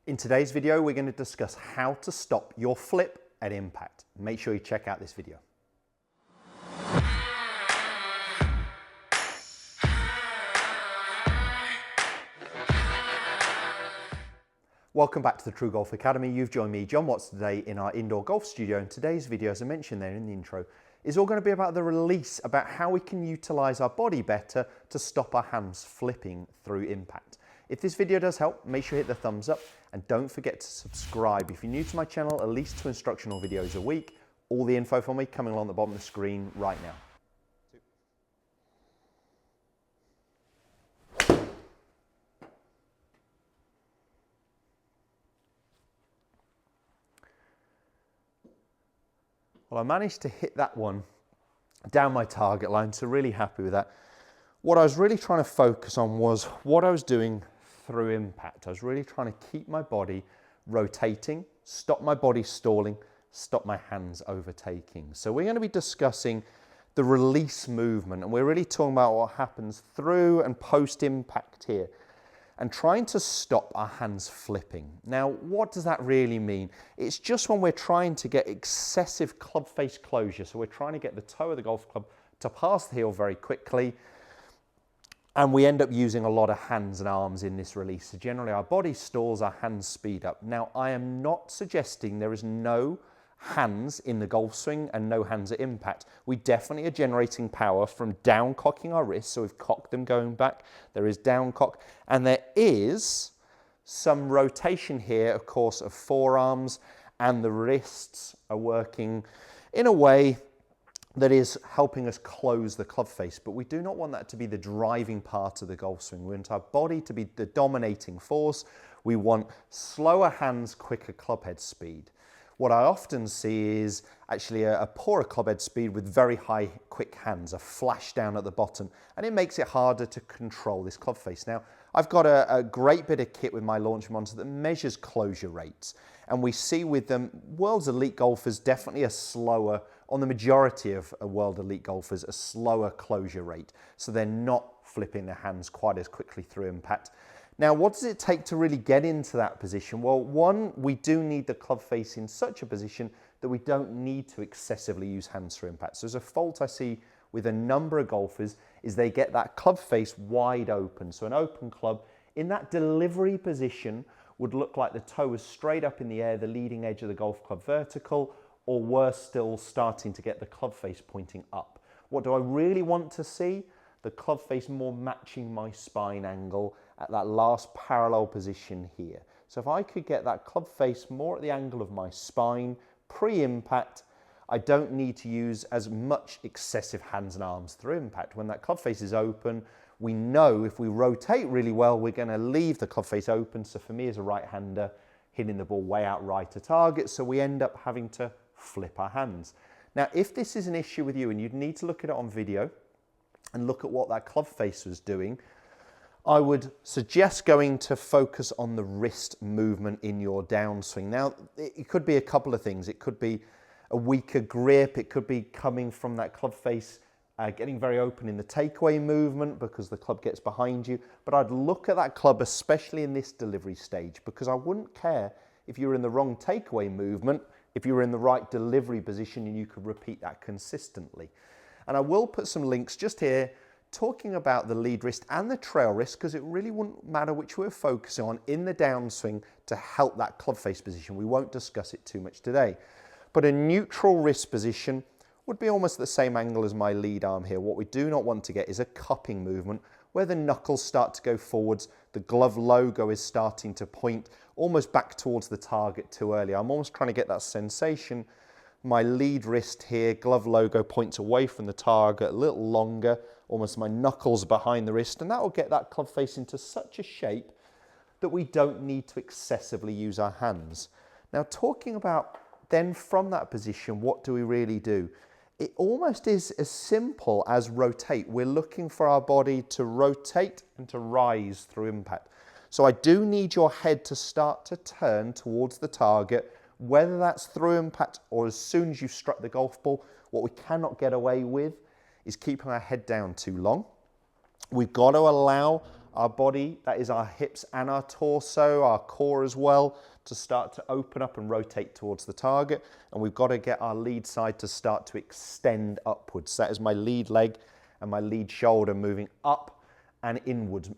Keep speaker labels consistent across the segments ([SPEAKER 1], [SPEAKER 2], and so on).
[SPEAKER 1] In today's video, we're going to discuss how to stop your flip at impact. Make sure you check out this video. Welcome back to the TruGolf Academy. You've joined me, Jon Watts, today in our indoor golf studio. And today's video, as I mentioned there in the intro, is all going to be about the release, about how we can utilize our body better to stop our hands flipping through impact. If this video does help, make sure you hit the thumbs up and don't forget to subscribe. If you're new to my channel, at least 2 instructional videos a week. All the info from me coming along the bottom of the screen right now. Well, I managed to hit that one down my target line, so really happy with that. What I was really trying to focus on was what I was doing through impact. I was really trying to keep my body rotating, stop my body stalling, stop my hands overtaking. So we're going to be discussing the release movement, and we're really talking about what happens through and post impact here, and trying to stop our hands flipping. Now, what does that really mean? It's just when we're trying to get excessive club face closure. So we're trying to get the toe of the golf club to pass the heel very quickly, and we end up using a lot of hands and arms in this release. So generally our body stalls, our hands speed up. Now, I am not suggesting there is no hands in the golf swing and no hands at impact. We definitely are generating power from down cocking our wrists. So we've cocked them going back. There is down cock, and there is some rotation here, of course, of forearms, and the wrists are working in a way that is helping us close the club face, but we do not want that to be the driving part of the golf swing. We want our body to be the dominating force. We want slower hands, quicker club head speed. What I often see is actually a poorer club head speed with very high quick hands, a flash down at the bottom, and it makes it harder to control this club face. Now, I've got a great bit of kit with my launch monitor that measures closure rates, and we see with them, world's elite golfers definitely a slower, on the majority of world elite golfers, a slower closure rate. So they're not flipping their hands quite as quickly through impact. Now, what does it take to really get into that position? Well, one, we do need the club face in such a position that we don't need to excessively use hands through impact. So there's a fault I see with a number of golfers is they get that club face wide open. So an open club in that delivery position would look like the toe is straight up in the air, the leading edge of the golf club vertical, or worse still, starting to get the club face pointing up. What do I really want to see? The club face more matching my spine angle at that last parallel position here. So if I could get that club face more at the angle of my spine, pre-impact, I don't need to use as much excessive hands and arms through impact. When that club face is open, we know if we rotate really well, we're going to leave the club face open. So for me as a right-hander, hitting the ball way out right to target, so we end up having to flip our hands. Now, if this is an issue with you and you'd need to look at it on video and look at what that club face was doing, I would suggest going to focus on the wrist movement in your downswing. Now, it could be a couple of things. It could be a weaker grip. It could be coming from that club face, getting very open in the takeaway movement because the club gets behind you. But I'd look at that club, especially in this delivery stage, because I wouldn't care if you were in the wrong takeaway movement, if you were in the right delivery position and you could repeat that consistently. And I will put some links just here talking about the lead wrist and the trail wrist, because it really wouldn't matter which we're focusing on in the downswing to help that club face position. We won't discuss it too much today. But a neutral wrist position would be almost the same angle as my lead arm here. What we do not want to get is a cupping movement where the knuckles start to go forwards, the glove logo is starting to point almost back towards the target too early. I'm almost trying to get that sensation. My lead wrist here, glove logo points away from the target a little longer, almost my knuckles behind the wrist, and that will get that club face into such a shape that we don't need to excessively use our hands. Now, talking about then from that position, what do we really do? It almost is as simple as rotate. We're looking for our body to rotate and to rise through impact. So I do need your head to start to turn towards the target, whether that's through impact or as soon as you struck the golf ball. What we cannot get away with is keeping our head down too long. We've got to allow our body, that is our hips and our torso, our core as well, to start to open up and rotate towards the target. And we've got to get our lead side to start to extend upwards. That is my lead leg and my lead shoulder moving up and inwards,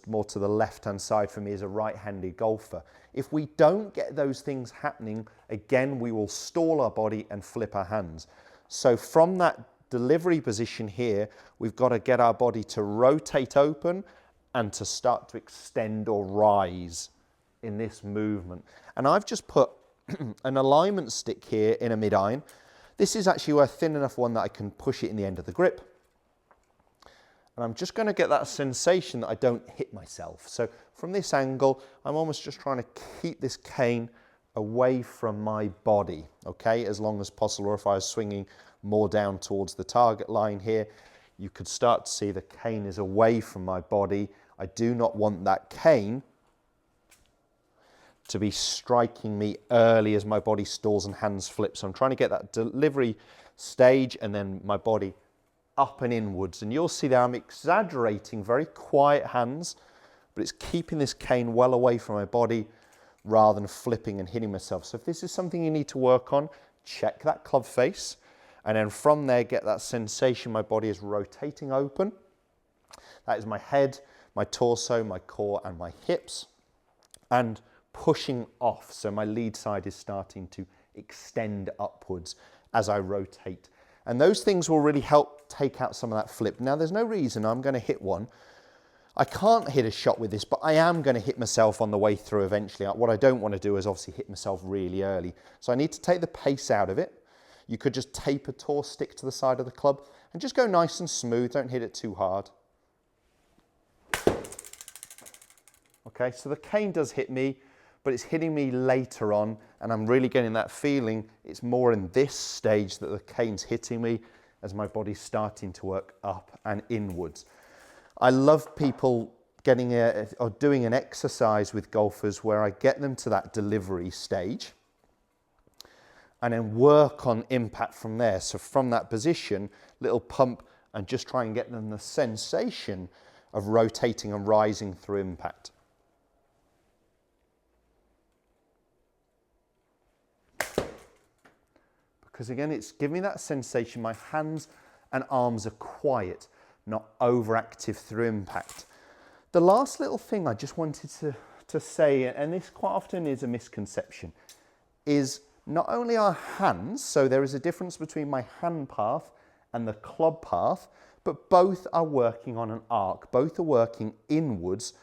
[SPEAKER 1] more to the left-hand side for me as a right-handed golfer. If we don't get those things happening, again, we will stall our body and flip our hands. So from that delivery position here, we've got to get our body to rotate open and to start to extend or rise in this movement. And I've just put an alignment stick here in a mid-iron. This is actually a thin enough one that I can push it in the end of the grip. And I'm just going to get that sensation that I don't hit myself. So from this angle, I'm almost just trying to keep this cane away from my body, okay, as long as possible. Or if I was swinging more down towards the target line here, you could start to see the cane is away from my body. I do not want that cane to be striking me early as my body stalls and hands flip. So I'm trying to get that delivery stage and then my body up and inwards, and you'll see that I'm exaggerating very quiet hands, but it's keeping this cane well away from my body rather than flipping and hitting myself. So if this is something you need to work on, check that club face, and then from there get that sensation my body is rotating open. That is my head, my torso, my core and my hips, and pushing off, so my lead side is starting to extend upwards as I rotate. And those things will really help take out some of that flip. Now, there's no reason I'm going to hit one. I can't hit a shot with this, but I am going to hit myself on the way through eventually. What I don't want to do is obviously hit myself really early. So I need to take the pace out of it. You could just tape a tour stick to the side of the club and just go nice and smooth. Don't hit it too hard. Okay, so the cane does hit me, but it's hitting me later on, and I'm really getting that feeling. It's more in this stage that the cane's hitting me as my body's starting to work up and inwards. I love people doing an exercise with golfers where I get them to that delivery stage and then work on impact from there. So from that position, little pump, and just try and get them the sensation of rotating and rising through impact. Because again, it's giving me that sensation my hands and arms are quiet, not overactive through impact. The last little thing I just wanted to say, and this quite often is a misconception, is not only our hands, so there is a difference between my hand path and the club path, but both are working on an arc. Both are working inwards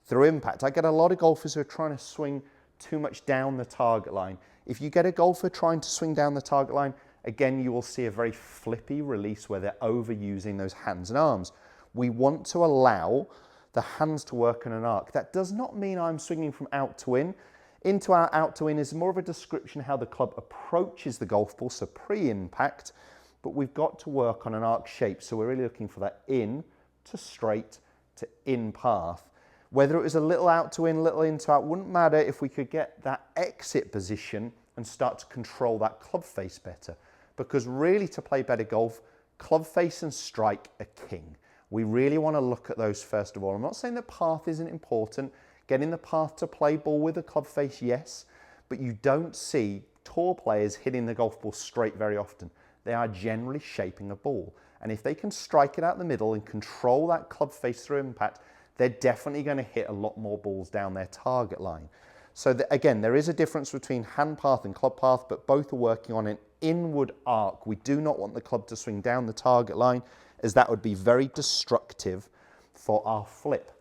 [SPEAKER 1] through impact. I get a lot of golfers who are trying to swing too much down the target line. If you get a golfer trying to swing down the target line, again, you will see a very flippy release where they're overusing those hands and arms. We want to allow the hands to work in an arc. That does not mean I'm swinging from out to in. Into our out to in is more of a description of how the club approaches the golf ball, so pre-impact, but we've got to work on an arc shape. So we're really looking for that in to straight to in path. Whether it was a little out to in, little in to out, wouldn't matter if we could get that exit position and start to control that club face better. Because really, to play better golf, club face and strike are king. We really want to look at those first of all. I'm not saying that path isn't important. Getting the path to play ball with a club face, yes, but you don't see tour players hitting the golf ball straight very often. They are generally shaping a ball. And if they can strike it out the middle and control that club face through impact, they're definitely going to hit a lot more balls down their target line. So again, there is a difference between hand path and club path, but both are working on an inward arc. We do not want the club to swing down the target line, as that would be very destructive for our flip.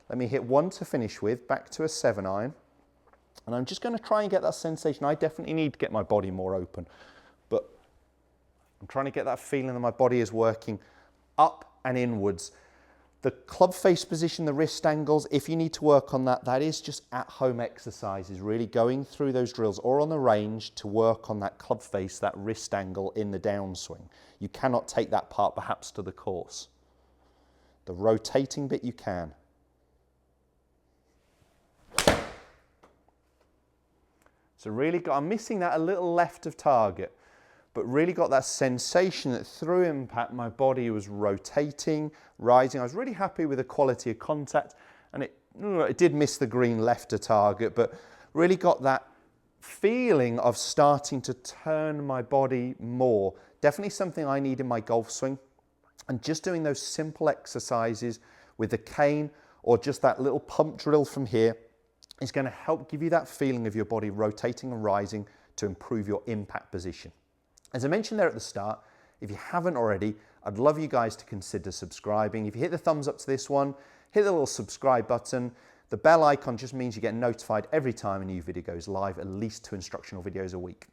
[SPEAKER 1] Let me hit one to finish with, back to a 7-iron. And I'm just going to try and get that sensation. I definitely need to get my body more open, but I'm trying to get that feeling that my body is working up and inwards. The club face position, the wrist angles, if you need to work on that, that is just at-home exercises, really going through those drills or on the range to work on that club face, that wrist angle in the downswing. You cannot take that part perhaps to the course. The rotating bit you can. So really, I'm missing that a little left of target. but really got that sensation that through impact, my body was rotating, rising. I was really happy with the quality of contact, and it did miss the green left to target, but really got that feeling of starting to turn my body more. Definitely something I need in my golf swing. And just doing those simple exercises with the cane or just that little pump drill from here is going to help give you that feeling of your body rotating and rising to improve your impact position. As I mentioned there at the start, if you haven't already, I'd love you guys to consider subscribing. If you hit the thumbs up to this one, hit the little subscribe button. The bell icon just means you get notified every time a new video goes live, at least 2 instructional videos a week.